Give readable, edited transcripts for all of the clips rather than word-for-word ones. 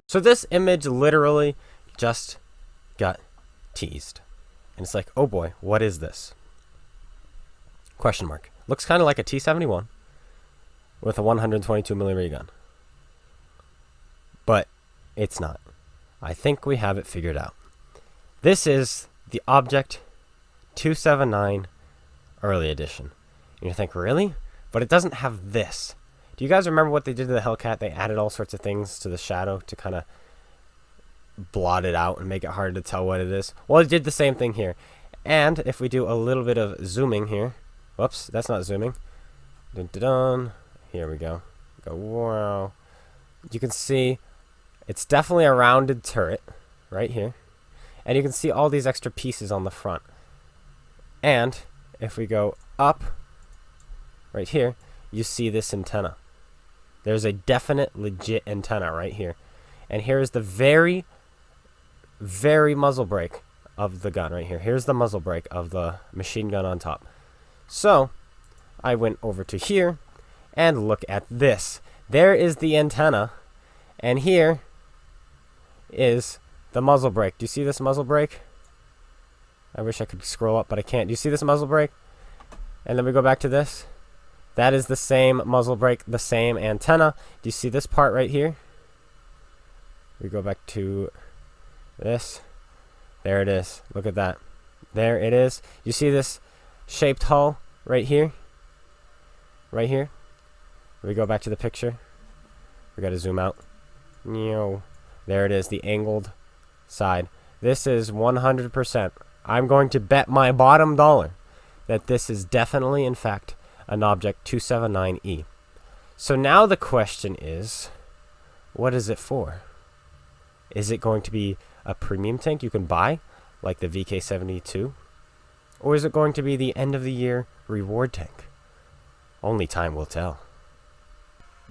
So this image literally just got teased. And it's like, oh boy, what is this? Question mark. Looks kind of like a T-71 with a 122 millimeter gun. But it's not. I think we have it figured out. This is the Object 279 Early Edition. And you think, really? But it doesn't have this. Do you guys remember what they did to the Hellcat? They added all sorts of things to the shadow to kind of blot it out and make it hard to tell what it is. Well, it did the same thing here. And if we do a little bit of zooming here. Whoops, that's not zooming. Dun, dun, dun. Here we go. Go, wow. You can see it's definitely a rounded turret right here. And you can see all these extra pieces on the front. And if we go up right here, you see this antenna. There's a definite, legit antenna right here. And here is the very, very muzzle brake of the gun right here. Here's the muzzle brake of the machine gun on top. So, I went over to here, and look at this. There is the antenna, and here is the muzzle brake. Do you see this muzzle brake? I wish I could scroll up, but I can't. Do you see this muzzle brake? And then we go back to this. That is the same muzzle brake, the same antenna. Do you see this part right here? We go back to this. There it is. Look at that. There it is. You see this shaped hull right here? Right here. We go back to the picture. We got to zoom out. There it is, the angled side. This is 100%. I'm going to bet my bottom dollar that this is definitely, in fact, an Object 279E. So now the question is, what is it for? Is it going to be a premium tank you can buy, like the VK72? Or is it going to be the end of the year reward tank? Only time will tell.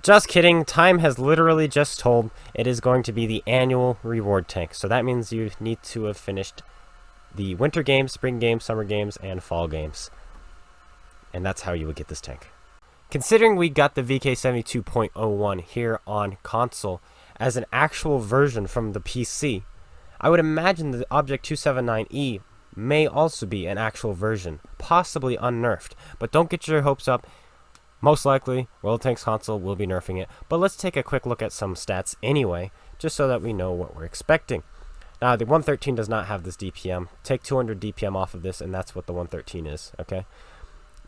Just kidding, time has literally just told it is going to be the annual reward tank. So that means you need to have finished the winter games, spring games, summer games, and fall games. And that's how you would get this tank. Considering we got the VK72.01 here on console as an actual version from the PC, I would imagine the Object 279E may also be an actual version, possibly unnerfed. But don't get your hopes up. Most likely, World of Tanks console will be nerfing it. But let's take a quick look at some stats anyway, just so that we know what we're expecting. Now, the 113 does not have this DPM. Take 200 DPM off of this, and that's what the 113 is, okay?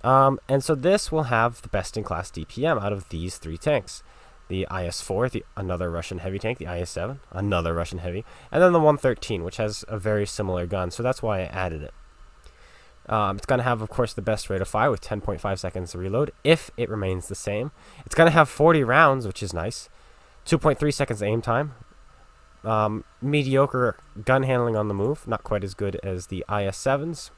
And so this will have the best-in-class DPM out of these three tanks. The IS-4, another Russian heavy tank, the IS-7, another Russian heavy, and then the 113, which has a very similar gun, so that's why I added it. It's going to have, of course, the best rate of fire with 10.5 seconds to reload, if it remains the same. It's going to have 40 rounds, which is nice. 2.3 seconds aim time. Mediocre gun handling on the move, not quite as good as the IS-7s,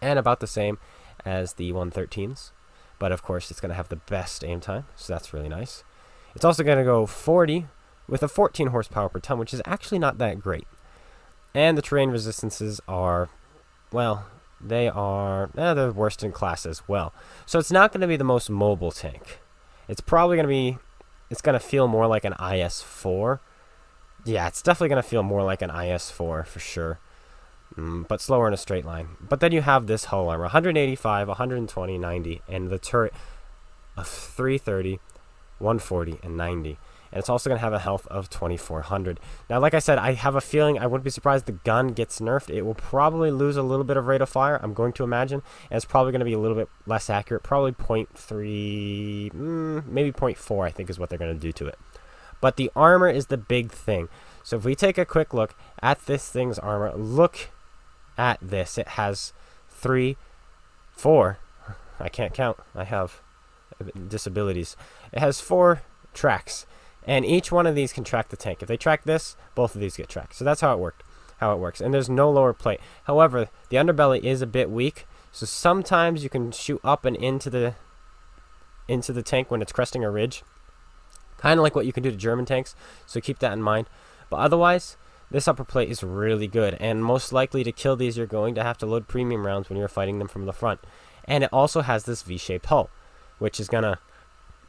and about the same as the 113s. But, of course, it's going to have the best aim time, so that's really nice. It's also going to go 40 with a 14 horsepower per ton, which is actually not that great. And the terrain resistances are, well, they're the worst in class as well. So it's not going to be the most mobile tank. It's probably going to be, it's going to feel more like an IS-4. Yeah, it's definitely going to feel more like an IS-4 for sure. But slower in a straight line. But then you have this hull armor, 185, 120, 90, and the turret of 330, 140, and 90. And it's also going to have a health of 2400. Now, like I said, I have a feeling, I wouldn't be surprised the gun gets nerfed. It will probably lose a little bit of rate of fire, I'm going to imagine. And it's probably going to be a little bit less accurate, probably 0.3, maybe 0.4, I think is what they're going to do to it. But the armor is the big thing. So if we take a quick look at this thing's armor, look at this. It has 3, 4, I can't count, I have disabilities. It has 4 tracks, and each one of these can track the tank. If they track this, both of these get tracked. So that's how it works. And there's no lower plate. However, the underbelly is a bit weak, so sometimes you can shoot up and into the tank when it's cresting a ridge, kind of like what you can do to German tanks, so keep that in mind. But otherwise, this upper plate is really good, and most likely to kill these, you're going to have to load premium rounds when you're fighting them from the front. And it also has this V-shaped hull, which is going to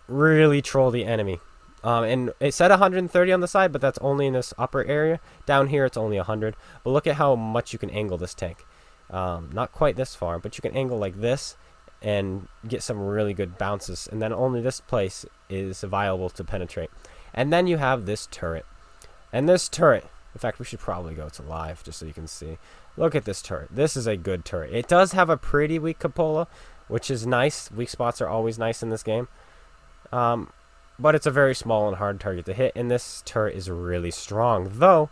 really troll the enemy. And it said 130 on the side, but that's only in this upper area. Down here, it's only 100. But look at how much you can angle this tank. Not quite this far, but you can angle like this and get some really good bounces. And then only this place is viable to penetrate. And then you have this turret. And this turret, in fact, we should probably go to live just so you can see. Look at this turret. This is a good turret. It does have a pretty weak cupola, which is nice. Weak spots are always nice in this game. But it's a very small and hard target to hit, and this turret is really strong. Though,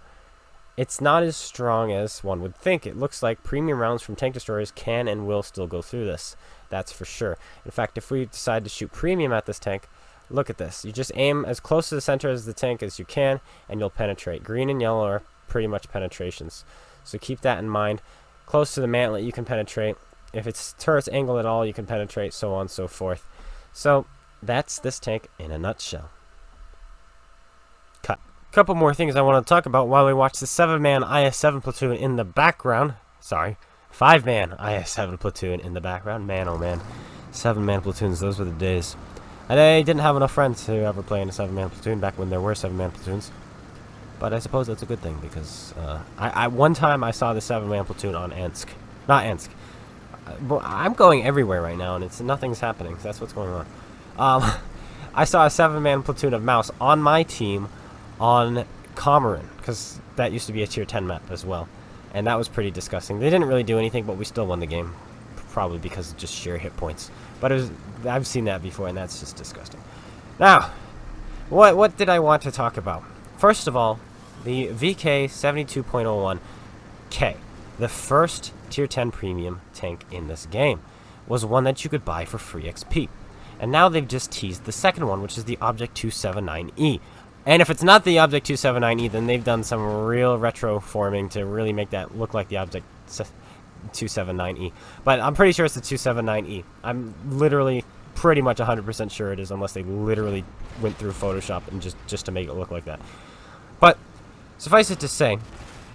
it's not as strong as one would think. It looks like premium rounds from tank destroyers can and will still go through this. That's for sure. In fact, if we decide to shoot premium at this tank, look at this. You just aim as close to the center as the tank as you can, and you'll penetrate. Green and yellow are pretty much penetrations. So keep that in mind. Close to the mantlet, you can penetrate. If it's turret's angle at all, you can penetrate, so on and so forth. So that's this tank in a nutshell. Cut. Couple more things I want to talk about while we watch the 7-man IS-7 platoon in the background. Sorry, 5-man IS-7 platoon in the background. Man, oh man. 7-man platoons, those were the days. And I didn't have enough friends to ever play in a 7-man platoon back when there were 7-man platoons. But I suppose that's a good thing because one time I saw the 7-man platoon on Ensk. Not Ensk. I'm going everywhere right now and nothing's happening. So that's what's going on. I saw a 7-man platoon of Mouse on my team on Comorin, because that used to be a tier 10 map as well. And that was pretty disgusting. They didn't really do anything, but we still won the game. Probably because of just sheer hit points. But I've seen that before, and that's just disgusting. Now, what did I want to talk about? First of all, the VK 72.01K, the first tier 10 premium tank in this game, was one that you could buy for free XP. And now they've just teased the second one, which is the Object 279E. And if it's not the Object 279E, then they've done some real retro forming to really make that look like the Object 279E. But I'm pretty sure it's the 279E. I'm literally pretty much 100% sure it is, unless they literally went through Photoshop and just to make it look like that. But suffice it to say,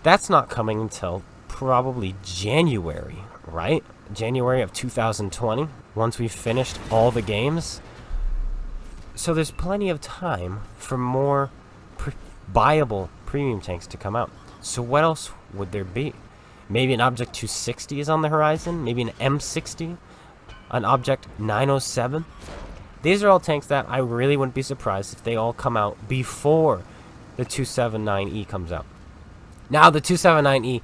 that's not coming until probably January, right? January of 2020, once we've finished all the games. So there's plenty of time for more buyable premium tanks to come out. So what else would there be? Maybe an Object 260 is on the horizon. Maybe an M60. An Object 907. These are all tanks that I really wouldn't be surprised if they all come out before the 279E comes out. Now the 279E,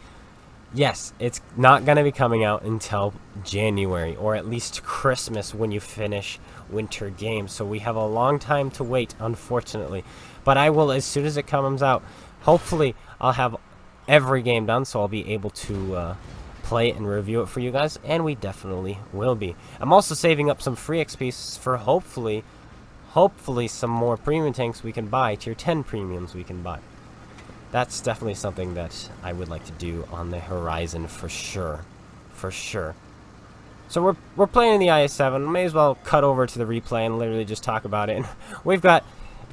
yes, it's not going to be coming out until January, or at least Christmas when you finish winter games. So we have a long time to wait, unfortunately. But I will, as soon as it comes out, hopefully I'll have every game done, so I'll be able to play it and review it for you guys, and we definitely will be. I'm also saving up some free XP for hopefully some more premium tanks we can buy, tier 10 premiums we can buy. That's definitely something that I would like to do on the horizon for sure. For sure. So we're playing the IS-7. May as well cut over to the replay and literally just talk about it. And we've got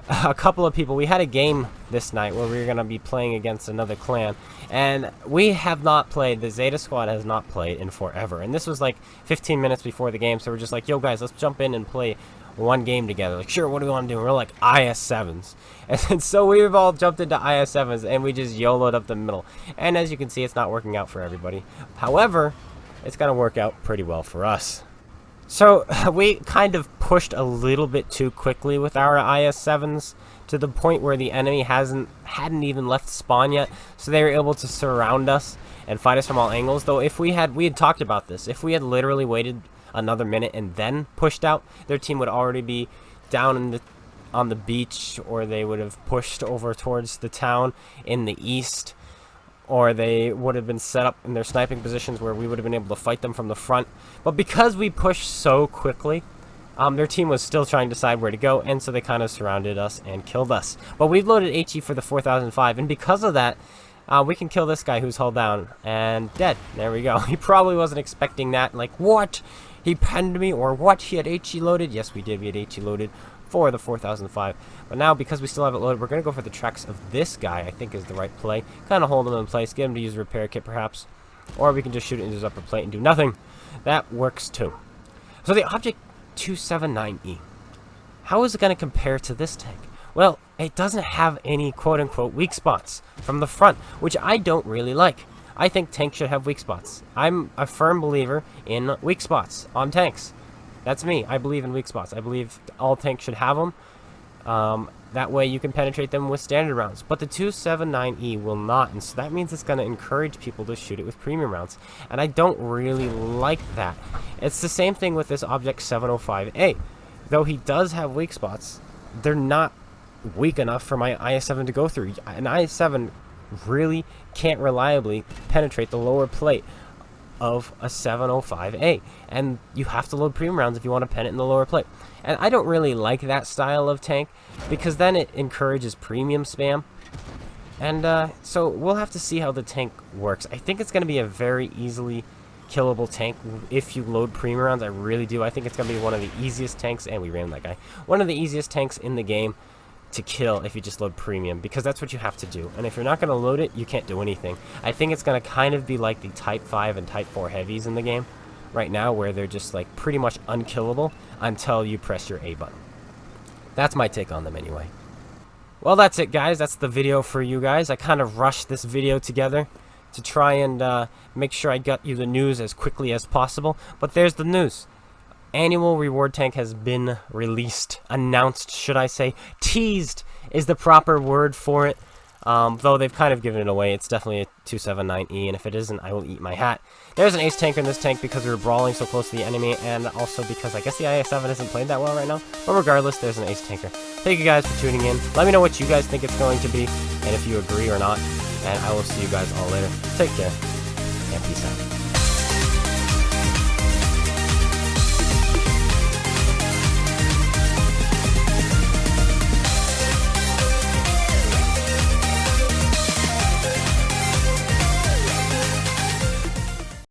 a couple of people. We had a game this night where we were going to be playing against another clan. And we have not played. The Zeta squad has not played in forever. And this was like 15 minutes before the game. So we're just like, yo guys, let's jump in and play one game together. Like, sure, what do we want to do? And we're like, IS-7s. And so we've all jumped into IS-7s and we just YOLO'd up the middle. And as you can see, it's not working out for everybody. However, it's going to work out pretty well for us. So we kind of pushed a little bit too quickly with our IS-7s to the point where the enemy hadn't even left spawn yet. So they were able to surround us and fight us from all angles. Though if we had talked about this, if we had literally waited another minute and then pushed out, their team would already be down on the beach, or they would have pushed over towards the town in the east, or they would have been set up in their sniping positions where we would have been able to fight them from the front. But because we pushed so quickly, their team was still trying to decide where to go, and so they kind of surrounded us and killed us. But we've loaded HE for the 4005, and because of that, we can kill this guy who's hull down and dead. There we go. He probably wasn't expecting that. Like, what? He penned me, or what? He had HE loaded? Yes, we did. We had HE loaded for the 4005. But now, because we still have it loaded, we're going to go for the tracks of this guy, I think is the right play. Kind of hold him in place, get him to use a repair kit perhaps. Or we can just shoot it into his upper plate and do nothing. That works too. So the Object 279E. How is it going to compare to this tank? Well, it doesn't have any quote-unquote weak spots from the front, which I don't really like. I think tanks should have weak spots. I'm a firm believer in weak spots on tanks. That's me. I believe in weak spots. I believe all tanks should have them. That way you can penetrate them with standard rounds. But the 279E will not, and so that means it's going to encourage people to shoot it with premium rounds. And I don't really like that. It's the same thing with this Object 705A. Though he does have weak spots, they're not weak enough for my IS-7 to go through. An IS-7 really can't reliably penetrate the lower plate of a 705A, and you have to load premium rounds if you want to pen it in the lower plate. And I don't really like that style of tank, because then it encourages premium spam. And so we'll have to see how the tank works. I think it's going to be a very easily killable tank if you load premium rounds. I really do. I think it's going to be one of the easiest tanks, and we ran that guy, one of the easiest tanks in the game to kill if you just load premium, because that's what you have to do. And if you're not going to load it, you can't do anything. I think it's going to kind of be like the Type 5 and Type 4 heavies in the game right now, where they're just like pretty much unkillable until you press your A button. That's my take on them anyway. Well, that's it, guys. That's the video for you guys. I kind of rushed this video together to try and make sure I got you the news as quickly as possible. But there's the news. Annual reward tank has been released, announced, should I say. Teased is the proper word for it. Though they've kind of given it away. It's definitely a 279E, and if it isn't, I will eat my hat. There's an ace tanker in this tank because we were brawling so close to the enemy, and also because I guess the IS-7 isn't played that well right now. But regardless, there's an ace tanker. Thank you guys for tuning in. Let me know what you guys think it's going to be, and if you agree or not. And I will see you guys all later. Take care, and peace out.